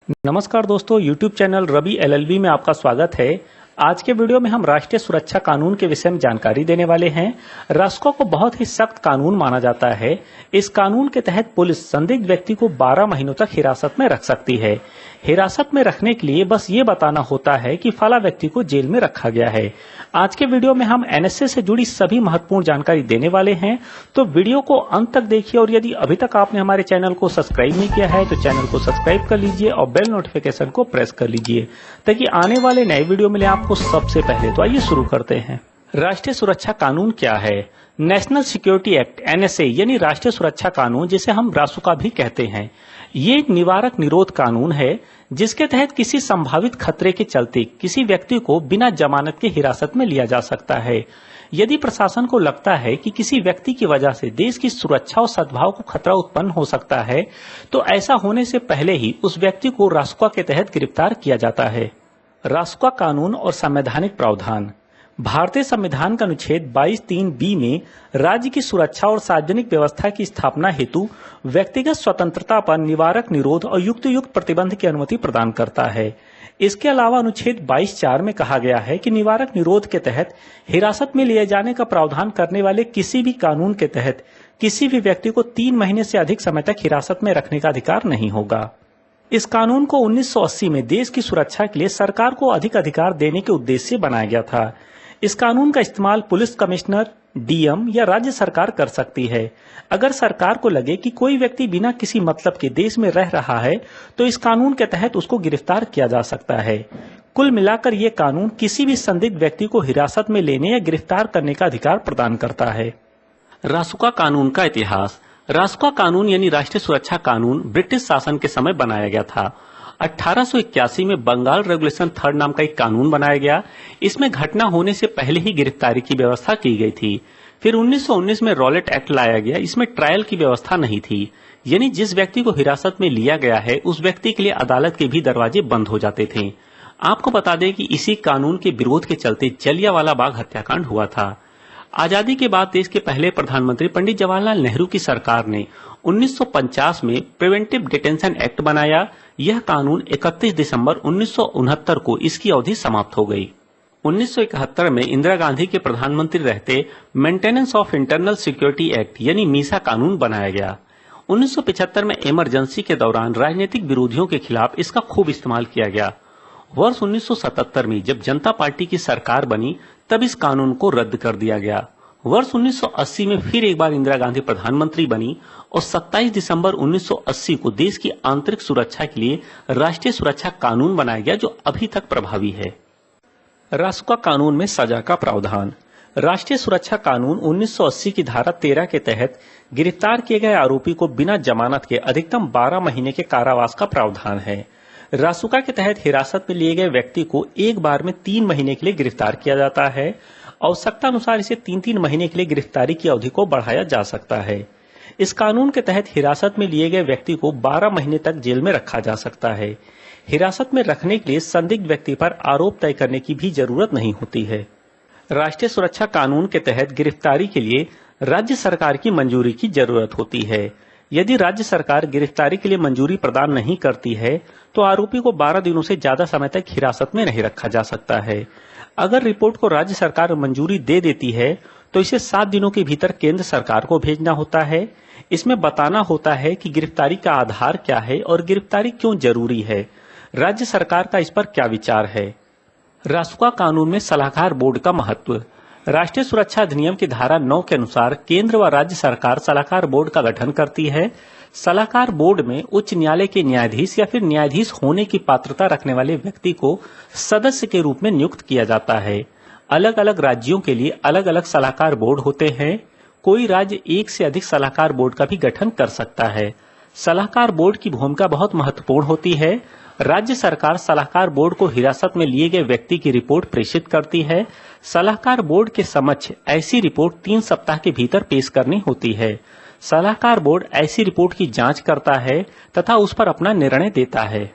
नमस्कार दोस्तों, YouTube channel Ravi LLB में आपका स्वागत है। आज के वीडियो में हम राष्ट्रीय सुरक्षा कानून के विषय में जानकारी देने वाले हैं। रासुका को बहुत ही सख्त कानून माना जाता है। इस कानून के तहत पुलिस संदिग्ध व्यक्ति को 12 महीनों तक हिरासत में रख सकती है। हिरासत में रखने के लिए बस ये बताना होता है कि फला व्यक्ति को जेल में रखा गया है। आज के वीडियो में हम NSA से जुड़ी सभी महत्वपूर्ण जानकारी देने वाले हैं, तो वीडियो को अंत तक देखिए। और यदि अभी तक आपने हमारे चैनल को सब्सक्राइब नहीं किया है तो चैनल को सब्सक्राइब कर लीजिए और बेल नोटिफिकेशन को प्रेस कर लीजिए ताकि आने वाले नए वीडियो मिले आपको सबसे पहले। तो आइए शुरू करते हैं। राष्ट्रीय सुरक्षा कानून क्या है? नेशनल सिक्योरिटी एक्ट NSA यानी राष्ट्रीय सुरक्षा कानून, जिसे हम रासुका भी कहते हैं, ये एक निवारक निरोध कानून है जिसके तहत किसी संभावित खतरे के चलते किसी व्यक्ति को बिना जमानत के हिरासत में लिया जा सकता है। यदि प्रशासन को लगता है कि किसी व्यक्ति की वजह से देश की सुरक्षा और सद्भाव को खतरा उत्पन्न हो सकता है, तो ऐसा होने से पहले ही उस व्यक्ति को रासुका के तहत गिरफ्तार किया जाता है। रासुका कानून और संवैधानिक प्रावधान। भारतीय संविधान का अनुच्छेद 22(3)(b) में राज्य की सुरक्षा और सार्वजनिक व्यवस्था की स्थापना हेतु व्यक्तिगत स्वतंत्रता पर निवारक निरोध और युक्त प्रतिबंध की अनुमति प्रदान करता है। इसके अलावा अनुच्छेद 22(4) में कहा गया है कि निवारक निरोध के तहत हिरासत में लिए जाने का प्रावधान करने वाले किसी भी कानून के तहत किसी भी व्यक्ति को 3 महीने से अधिक समय तक हिरासत में रखने का अधिकार नहीं होगा। इस कानून को 1980 में देश की सुरक्षा के लिए सरकार को अधिक अधिकार देने के उद्देश्य से बनाया गया था। इस कानून का इस्तेमाल पुलिस कमिश्नर, DM या राज्य सरकार कर सकती है। अगर सरकार को लगे कि कोई व्यक्ति बिना किसी मतलब के देश में रह रहा है तो इस कानून के तहत उसको गिरफ्तार किया जा सकता है। कुल मिलाकर ये कानून किसी भी संदिग्ध व्यक्ति को हिरासत में लेने या गिरफ्तार करने का अधिकार प्रदान करता है। रासुका कानून का इतिहास। रासुका कानून यानी राष्ट्रीय सुरक्षा कानून ब्रिटिश शासन के समय बनाया गया था। 1881 में बंगाल रेगुलेशन 3 नाम का एक कानून बनाया गया। इसमें घटना होने से पहले ही गिरफ्तारी की व्यवस्था की गई थी। फिर 1919 में रॉलेट एक्ट लाया गया। इसमें ट्रायल की व्यवस्था नहीं थी, यानी जिस व्यक्ति को हिरासत में लिया गया है उस व्यक्ति के लिए अदालत के भी दरवाजे बंद हो जाते थे। आपको बता दें कि इसी कानून के विरोध के चलते जलियांवाला बाग हत्याकांड हुआ था। आजादी के बाद देश के पहले प्रधानमंत्री पंडित जवाहरलाल नेहरू की सरकार ने 1950 में प्रिवेंटिव डिटेंशन एक्ट बनाया। यह कानून 31 दिसंबर 1969 को इसकी अवधि समाप्त हो गई। 1971 में इंदिरा गांधी के प्रधानमंत्री रहते maintenance of internal security act यानी मीसा कानून बनाया गया। 1975 में इमरजेंसी के दौरान राजनीतिक विरोधियों के खिलाफ इसका खूब इस्तेमाल किया गया। वर्ष 1977 में जब जनता पार्टी की सरकार बनी तब इस कानून को रद्द कर दिया गया। वर्ष 1980 में फिर एक बार इंदिरा गांधी प्रधानमंत्री बनी और 27 दिसंबर 1980 को देश की आंतरिक सुरक्षा के लिए राष्ट्रीय सुरक्षा कानून बनाया गया, जो अभी तक प्रभावी है। रासुका कानून में सजा का प्रावधान। राष्ट्रीय सुरक्षा कानून 1980 की धारा 13 के तहत गिरफ्तार किए गए आरोपी को बिना जमानत के अधिकतम 12 महीने के कारावास का प्रावधान है। रासुका के तहत हिरासत में लिए गए व्यक्ति को एक बार में 3 महीने के लिए गिरफ्तार किया जाता है। आवश्यकता अनुसार इसे 3-3 महीने के लिए गिरफ्तारी की अवधि को बढ़ाया जा सकता है। इस कानून के तहत हिरासत में लिए गए व्यक्ति को 12 महीने तक जेल में रखा जा सकता है। हिरासत में रखने के लिए संदिग्ध व्यक्ति पर आरोप तय करने की भी जरूरत नहीं होती है। राष्ट्रीय सुरक्षा कानून के तहत गिरफ्तारी के लिए राज्य सरकार की मंजूरी की जरूरत होती है। यदि राज्य सरकार गिरफ्तारी के लिए मंजूरी प्रदान नहीं करती है तो आरोपी को 12 दिनों से ज्यादा समय तक हिरासत में नहीं रखा जा सकता है। अगर रिपोर्ट को राज्य सरकार मंजूरी दे देती है तो इसे 7 दिनों के भीतर केंद्र सरकार को भेजना होता है। इसमें बताना होता है कि गिरफ्तारी का आधार क्या है और गिरफ्तारी क्यों जरूरी है। राज्य सरकार का इस पर क्या विचार है। रासुका कानून में सलाहकार बोर्ड का महत्व। राष्ट्रीय सुरक्षा अधिनियम की धारा 9 के अनुसार केंद्र व राज्य सरकार सलाहकार बोर्ड का गठन करती है। सलाहकार बोर्ड में उच्च न्यायालय के न्यायाधीश या फिर न्यायाधीश होने की पात्रता रखने वाले व्यक्ति को सदस्य के रूप में नियुक्त किया जाता है। अलग अलग राज्यों के लिए अलग अलग सलाहकार बोर्ड होते हैं। कोई राज्य एक से अधिक सलाहकार बोर्ड का भी गठन कर सकता है। सलाहकार बोर्ड की भूमिका बहुत महत्वपूर्ण होती है। राज्य सरकार सलाहकार बोर्ड को हिरासत में लिए गए व्यक्ति की रिपोर्ट प्रेषित करती है। सलाहकार बोर्ड के समक्ष ऐसी रिपोर्ट 3 सप्ताह के भीतर पेश करनी होती है। सलाहकार बोर्ड ऐसी रिपोर्ट की जांच करता है तथा उस पर अपना निर्णय देता है।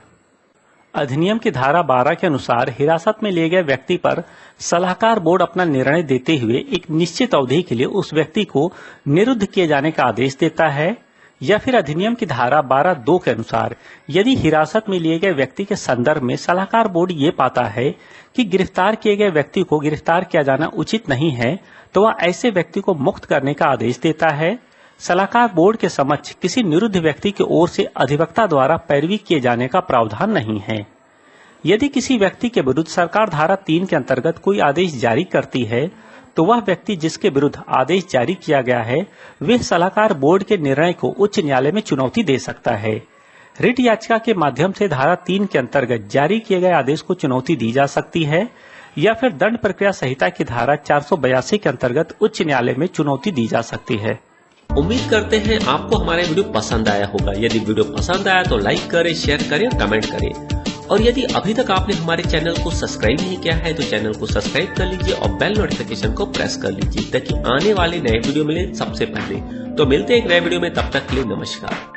अधिनियम की धारा 12 के अनुसार हिरासत में लिए गए व्यक्ति पर सलाहकार बोर्ड अपना निर्णय देते हुए एक निश्चित अवधि के लिए उस व्यक्ति को निरुद्ध किए जाने का आदेश देता है। या फिर अधिनियम की धारा 12(2) के अनुसार यदि हिरासत में लिए गए व्यक्ति के संदर्भ में सलाहकार बोर्ड ये पाता है कि गिरफ्तार किए गए व्यक्ति को गिरफ्तार किया जाना उचित नहीं है, तो वह ऐसे व्यक्ति को मुक्त करने का आदेश देता है। सलाहकार बोर्ड के समक्ष किसी निरुद्ध व्यक्ति की ओर से अधिवक्ता द्वारा पैरवी किए जाने का प्रावधान नहीं है। यदि किसी व्यक्ति के विरुद्ध सरकार धारा 3 के अंतर्गत कोई आदेश जारी करती है, तो वह व्यक्ति जिसके विरुद्ध आदेश जारी किया गया है वे सलाहकार बोर्ड के निर्णय को उच्च न्यायालय में चुनौती दे सकता है। रिट याचिका के माध्यम से धारा 3 के अंतर्गत जारी किए गए आदेश को चुनौती दी जा सकती है या फिर दंड प्रक्रिया संहिता की धारा 482 के अंतर्गत उच्च न्यायालय में चुनौती दी जा सकती है। उम्मीद करते हैं आपको हमारा वीडियो पसंद आया होगा। यदि वीडियो पसंद आया तो लाइक करें, शेयर करें और कमेंट करें। और यदि अभी तक आपने हमारे चैनल को सब्सक्राइब नहीं किया है तो चैनल को सब्सक्राइब कर लीजिए और बेल नोटिफिकेशन को प्रेस कर लीजिए ताकि आने वाले नए वीडियो मिले सबसे पहले। तो मिलते हैं एक नए वीडियो में, तब तक के लिए नमस्कार।